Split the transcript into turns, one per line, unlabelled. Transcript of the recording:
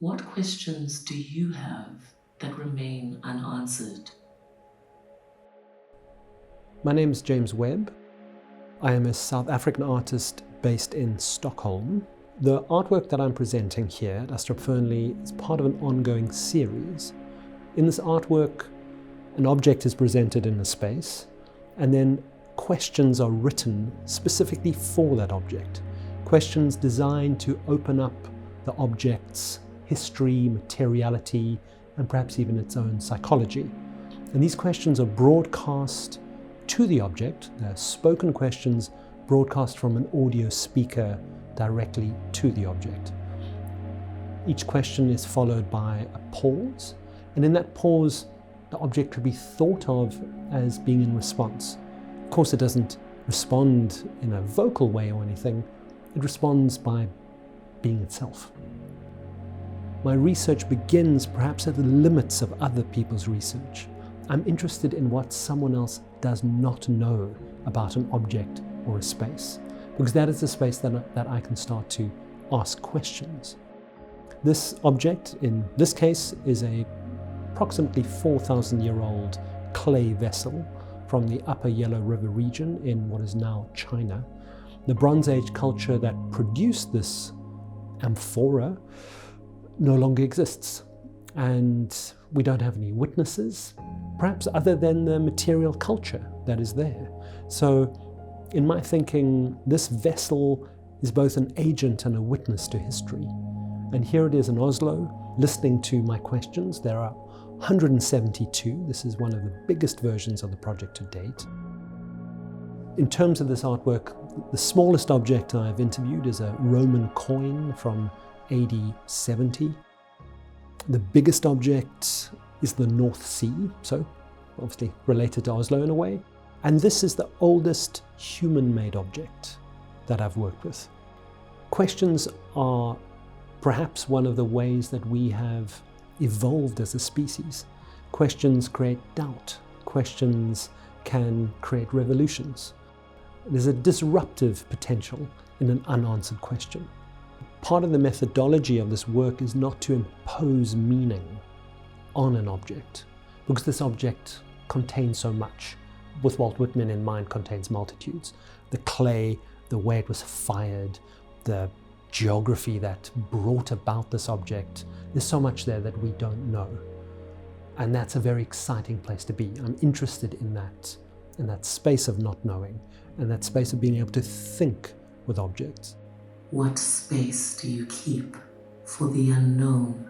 What questions do you have that remain unanswered?
My name is James Webb. I am a South African artist based in Stockholm. The artwork that I'm presenting here at Astrup Fearnley is part of an ongoing series. In this artwork, an object is presented in a space, and then questions are written specifically for that object. Questions designed to open up the object's history, materiality, and perhaps even its own psychology. And these questions are broadcast to the object. They're spoken questions broadcast from an audio speaker directly to the object. Each question is followed by a pause, and in that pause, the object could be thought of as being in response. Of course, it doesn't respond in a vocal way or anything. It responds by being itself. My research begins perhaps at the limits of other people's research. I'm interested in what someone else does not know about an object or a space, because that is the space that I can start to ask questions. This object, in this case, is a approximately 4,000-year-old clay vessel from the Upper Yellow River region in what is now China. The Bronze Age culture that produced this amphora no longer exists, and we don't have any witnesses, perhaps other than the material culture that is there. So in my thinking, this vessel is both an agent and a witness to history. And here it is in Oslo, listening to my questions. There are 172. This is one of the biggest versions of the project to date. In terms of this artwork, the smallest object I've interviewed is a Roman coin from AD 70. The biggest object is the North Sea, so obviously related to Oslo in a way. And this is the oldest human-made object that I've worked with. Questions are perhaps one of the ways that we have evolved as a species. Questions create doubt. Questions can create revolutions. There's a disruptive potential in an unanswered question. Part of the methodology of this work is not to impose meaning on an object, because this object contains so much. With Walt Whitman in mind, contains multitudes. The clay, the way it was fired, the geography that brought about this object. There's so much there that we don't know. And that's a very exciting place to be. I'm interested in that space of not knowing, and that space of being able to think with objects.
What space do you keep for the unknown?